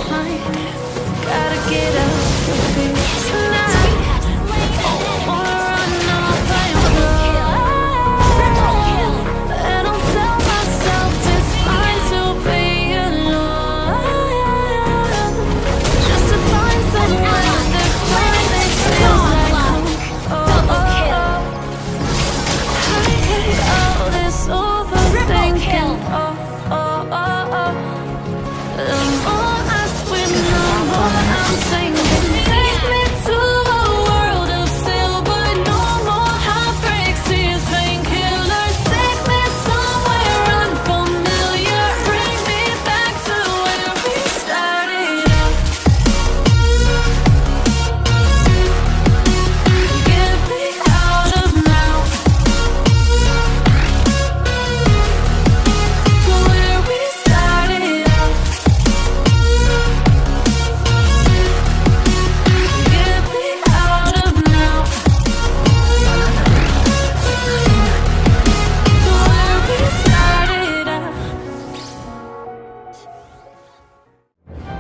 mind. Gotta get up and finish tonight. Wanna run off and fly. And I'll tell myself it's fine to be alone. Just to find someone that finally feels like home. All this overthinking. The more I swim, the more I'm sinking. Take me to a world of silver. No more heartbreaks, tears, painkillers. Take me somewhere unfamiliar. Bring me back to where we started out. Get me out of now. To where we started out. Get me out of now. To where we started out.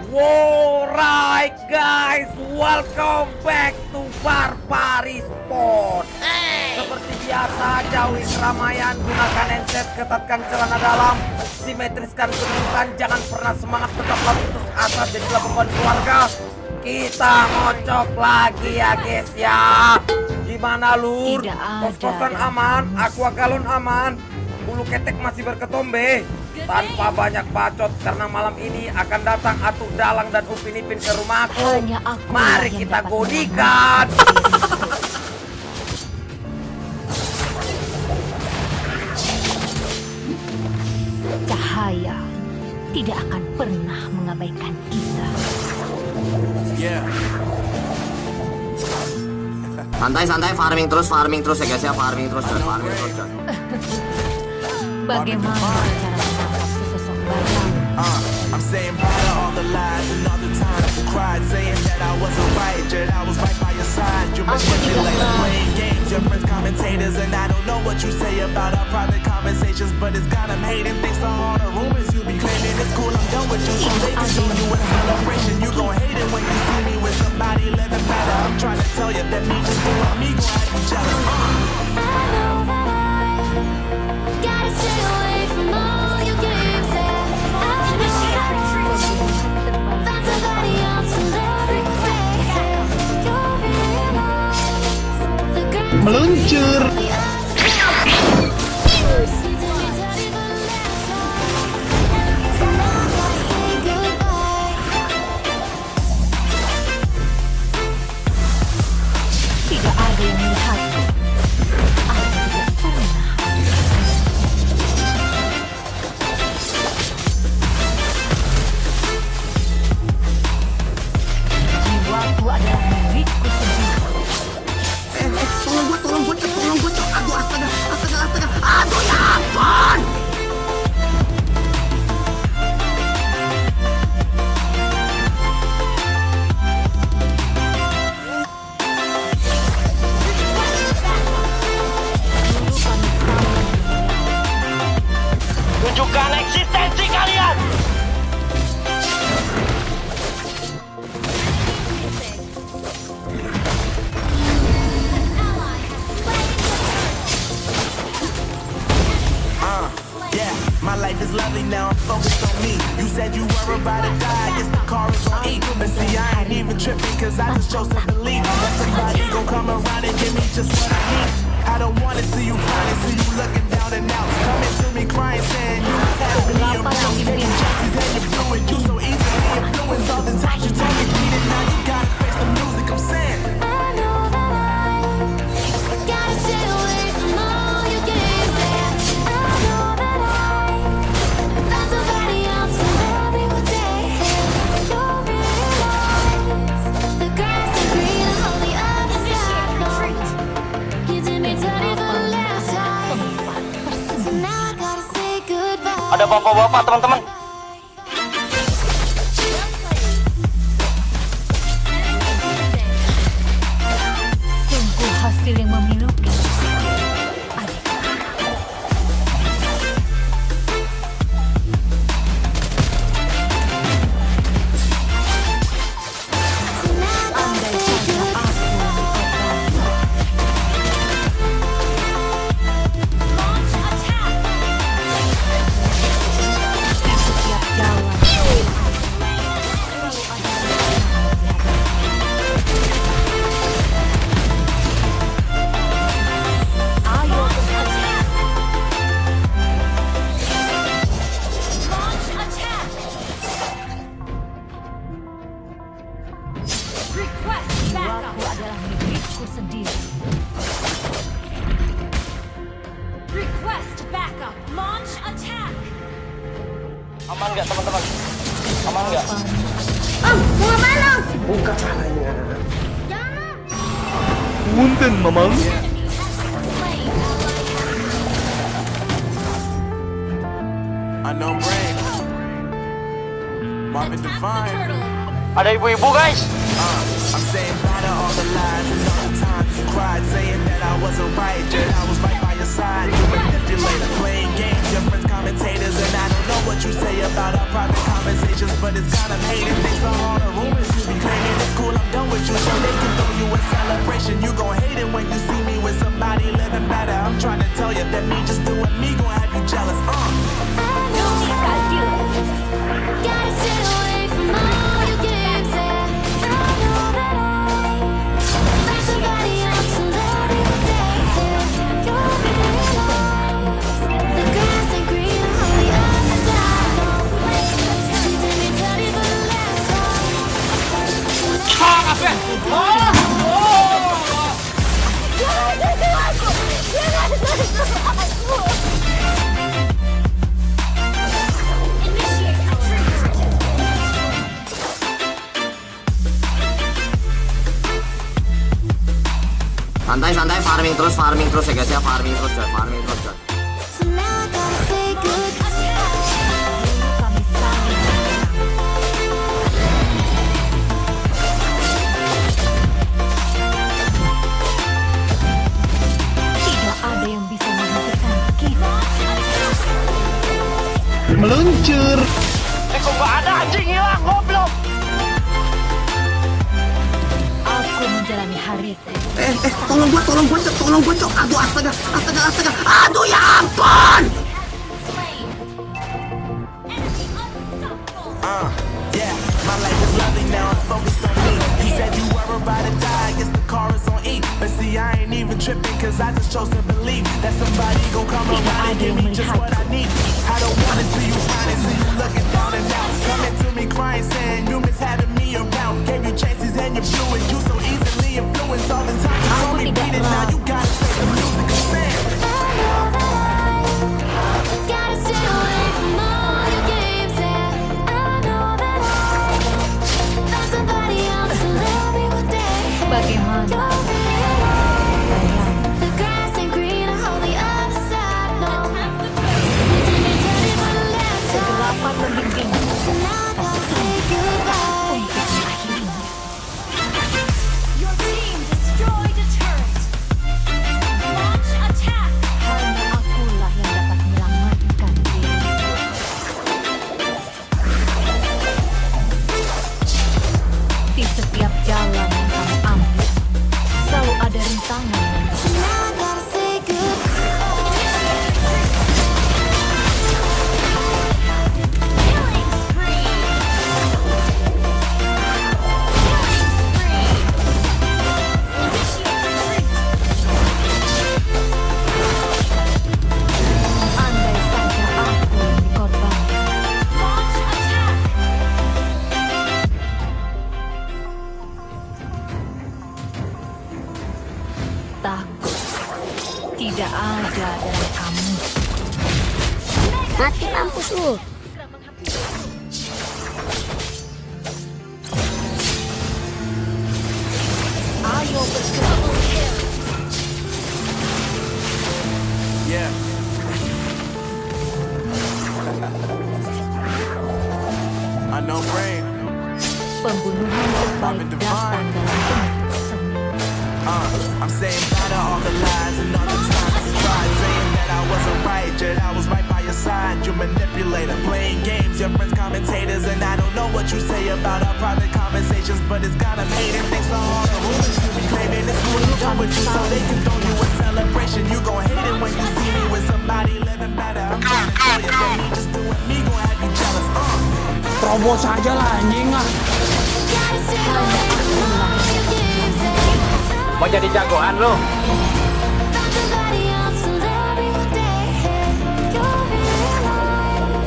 Alright guys, welcome back to Barbari Sport. Seperti biasa, jauhi keramaian, gunakan handset, ketatkan celana dalam, simetriskan kedudukan, jangan pernah semangat, tetaplah putus asa, jadilah beban keluarga. Kita ngocok lagi ya guys ya. Gimana lur? Tidak ada Kos-kosan yang aman, aqua galon aman, bulu ketek masih berketombe. Tanpa banyak bacot, karena malam ini akan datang Atuk Dalang dan Upin Ipin ke rumahku. Hanya aku Mari yang kita dapat gonikan. Cahaya tidak akan pernah mengabaikan kita. Santai-santai, farming terus ya guys ya, farming terus John. Bagaimana cara menangkap sesosok bayang? I'm saying bye to all the lies and all the times you cried, saying that I wasn't right, yet I was right by your side. You manipulate playing games, your friends commentators, and I don't know what you say about our private conversations, but it's got them hating thanks to all the rumors you be claiming. It's cool, I'm done with you, so they can show you a celebration. You gon' hate it when you see me with somebody living better. I'm trying to tell you that me just doing me gon' have you jealous. I know that I gotta stay away from all your games. Find somebody else and let it Meluncur. Tidak ada yang melihatku. Aku tidak pernah. Jiwaku adalah milikku sendiri. Tolong gue cok. Aduh, astaga. Aduh, ya ampun. Tunjukkan eksistensi kalian. Yeah, my life is lovely now, I'm focused on me. You said you were about to die, I guess the car is on E. But see, I ain't even tripping, cause I just chose to believe that somebody gon' come around and give me just what I need. I don't wanna see you crying, see you looking down and out. Coming to me crying, saying you was happy around. Taking chances and you blew it, you so easily influenced all the times you told me beat it. Now you gotta face the music, I'm saying. I know that I gotta stay away from all your games. I know that I found somebody else and love me what they have. You'll realize the grass is greener on the other side. You did me dirty for the last time, so now I gotta say goodbye. Ada bapak-bapak teman-teman. Sungguh hasil yang memilukan. Jiwaku adalah milikku sendiri. Request backup. Launch attack. Aman nggak teman-teman? Aman nggak? Mau kemana? Buka palanya. Punten, Mamang. Unknown brain. Marvin Divine. Ada ibu-ibu guys. I'm saying bye to all the lies and all the times you cried, saying that I wasn't right, yet I was right by your side. You manipulator, playing games, your friends commentators, and I don't know what you say about our private conversations, but it's kind of hated. Thanks for all the rumors you be claiming. It's cool, I'm done with you, so they can throw you a celebration. You gon' hate it when you see me with somebody living better. I'm trying to tell you that me just doing me gon' have you jealous. Gotta stay away from all your games, and I know that I find somebody else to love you one day. You'll be alone. The grass ain't green on the other side. She did me dirty for the last time. Jangan sentuh aku! Jangan sentuh aku! Santai, farming terus ya guys ya, farming terus coy. So now I gotta say goodbye. Kami saling tidak ada yang bisa menghentikan kita. Meluncur. Kok nggak ada anjing hilang goblok. Aku menjalani hari. Tolong gua cok. Aduh, astaga. Aduh, ya ampun. Yeah, my life is lovely now, I'm focused on me. You said you were about to die, I guess the car is on E. But see, I ain't even tripping, cause I just chose to believe that somebody gon' come around and give me just what I need. I don't wanna see you shining, see you looking down and out. Coming to me crying, saying you miss having me around. Gave you chances and you blew it, you so easily influenced. All the time you told me beat it, now you gotta say the music is sad. Gotta stay away from all your games, and I know that I found somebody else to love me one day. Bagaimana? The grass ain't green on the other side, no. You did me dirty for the last time. Kegelapan membimbing So now I gotta say goodbye. untuk mengakhirinya. Your team destroyed a turret. Launch attack. Hanya akulah yang dapat menyelamatkan diri. Di setiap jalan yang kamu ambil, selalu ada rintangan yang So now I gotta say goodbye. Killing spree. andai saja aku yang dikorbankan. Launch attack. Takut tidak ada dalam kamu. Mati mampus lu. Ayo bergerak. Yeah. Unknown brain. Pembunuhan terbaik datang dalam bentuk seni. I'm saying bye to all the lies and all the times you tried, saying that I wasn't right, yet I was right by your side. You manipulator, playing games, your friends commentators, and I don't know what you say about our private conversations, but it's got 'em hating. Thanks for all the rumors you be claiming. It's cool, I'm done with you, so they can throw you a celebration. You gon' hate it when you see me with somebody living better. I'm trying to tell you that me just doing me gon' have you jealous. Terobos aja lah anjing ah. Gotta stay away from all your games, and Mau jadi jagoan lu. found somebody else to love me one day. You'll be alone.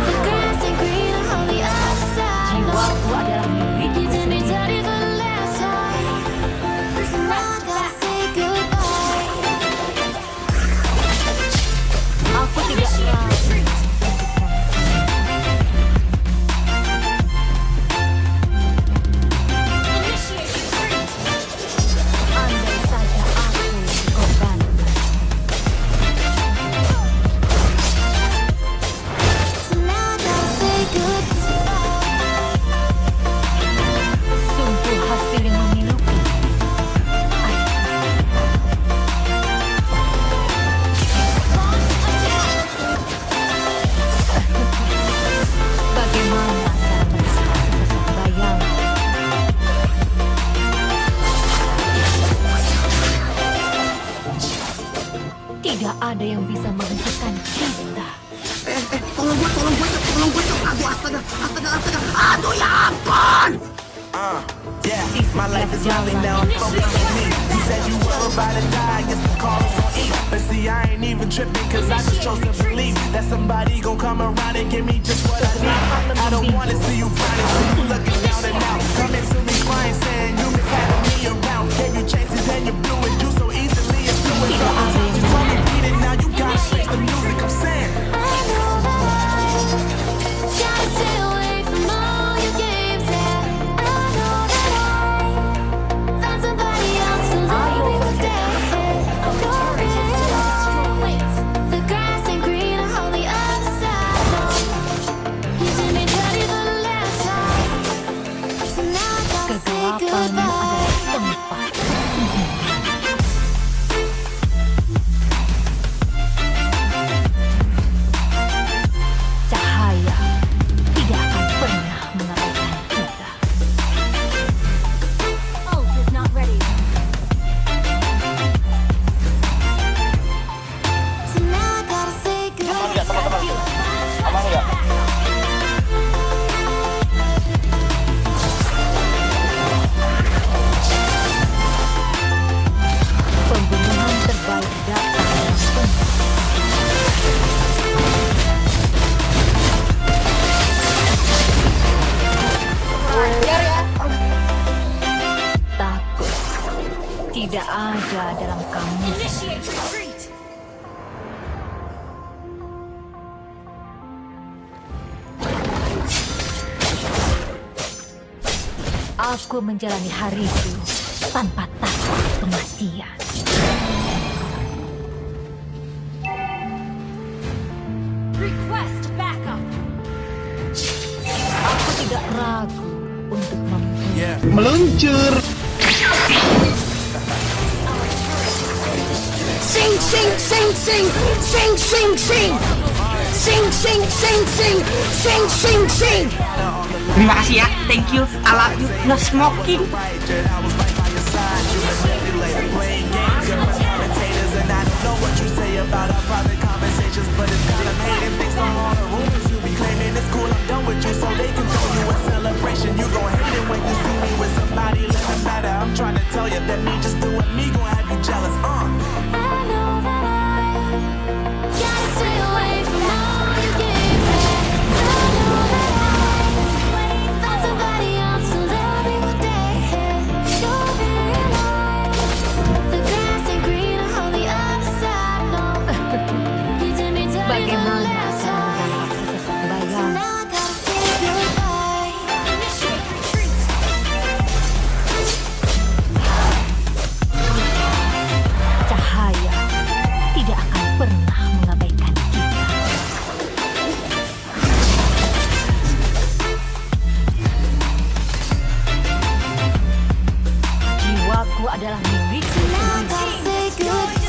The grass ain't green on the other side, no. Jiwaku adalah You milikku did me sendiri. dirty for the last time. ada yang bisa menghentikan kita. Tolong gue cok. Aduh astaga. Aduh ya ampun. Yeah, my life is lovely now, I'm focused on me. You said you were about to die, I guess the call is on E. But see, I ain't even tripping, cause I just chose to believe that somebody gon' come around and give me just what I need. I don't wanna see you crying, see you looking down and out. Coming to me crying, saying you been having me around. Gave you chances and you blew it, you so easily it's fluid. So sometimes you told me beat it, now you gotta fix the music, I'm saying. I know that I gotta stay away from all your games. Yeah, I know that I found somebody else to love me one day. The grass ain't greener on the other side. You did me dirty the last time, so now I gotta say Kegelapan goodbye. adalah tempat. Cahaya tidak akan pernah mengabaikan kita. Ult is not ready. So now I gotta say goodbye. Enggak, teman-teman. Aman nggak? Pembunuhan terbaik datang dengan penuh. Takut tidak ada dalam kamu. Initiate retreat. Aku menjalani hariku tanpa takut kematian. Request backup. Aku tidak ragu untuk membunuh. Yeah. Meluncur. Sing. Terima kasih ya, thank you, I love you, no smoking. I was right by your side, you manipulated, playing games, you're commentators, and I don't know what you say about our private conversations, but it's kind of hating things on all the rumors you be claiming. It's cool, I'm done with you, so they can throw you a celebration. You gon' hate it when you see me with somebody living better. I'm trying to tell you that me just doing me gon' have you jealous. I know that I gotta stay away from all your games. I know that I found somebody else to love me one day. You'll realize the grass ain't greener on the other side. No, you did me dirty the Bagaimana last cara time. menolak sesosok So bayang? now I gotta say goodbye. Initiate retreat. Cahaya tidak akan pernah mengabaikan kita. Jiwaku adalah milikku Now I sendiri. gotta say goodbye.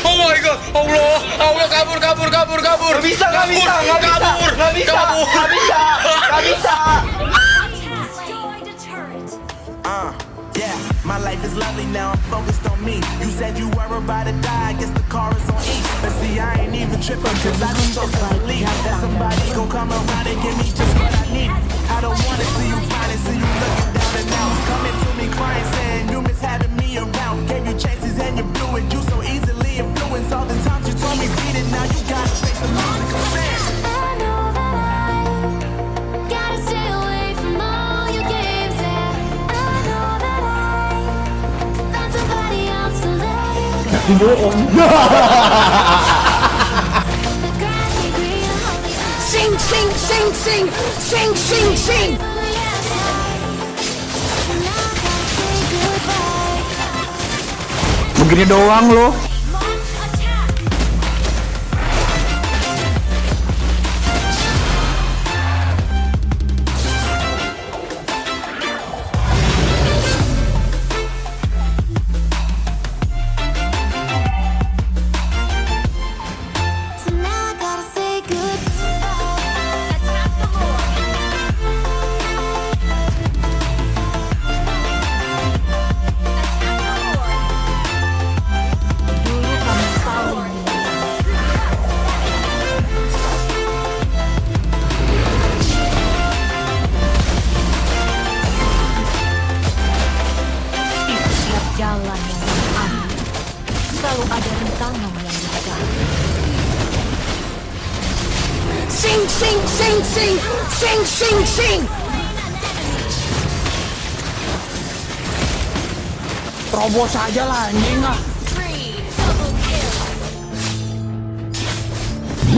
Oh my god, Allah kabur. Gak bisa. Destroyed a turret. Yeah, my life is lovely now, I'm focused on me. You said you were about to die, I guess the car is on E. But see, I ain't even tripping, cause I just chose to believe that somebody gon' come around and give me just what I need. I don't wanna see you crying, see you looking down and out. Coming to me crying, saying you miss having me around. Gave you chances and you blew it, you so easily influenced. All the times you told me beat it, now you gotta face the music, I'm saying. I know that I gotta stay away from all your games. Yeah, I know that I found somebody else to love you. Bohong. The grass ain't greener on the other Sing. side. So now I gotta say goodbye. Begini doang loh. Launch attack. Sing, sing, sing, sing, sing, sing, sing. Terobos aja lah anjing ah. Spree. Double kill.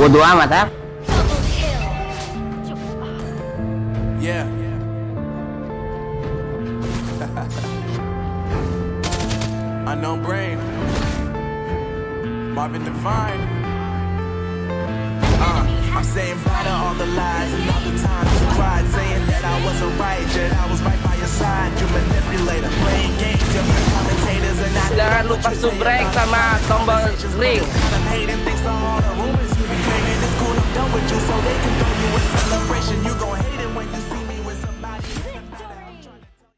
Bodoh amat ah. Double kill. Yeah. Unknown brain. Marvin Divine. I'm saying bye to all the lies and all the times you cried, saying that I wasn't right, yet I was right by your side. You manipulator, playing games, you're commentators and I. Jangan lupa subscribe sama tombol ring. Hating thanks to all the rumors you be claiming. It's cool, I'm done with you, so they can throw you a celebration. You gon' hate it when you see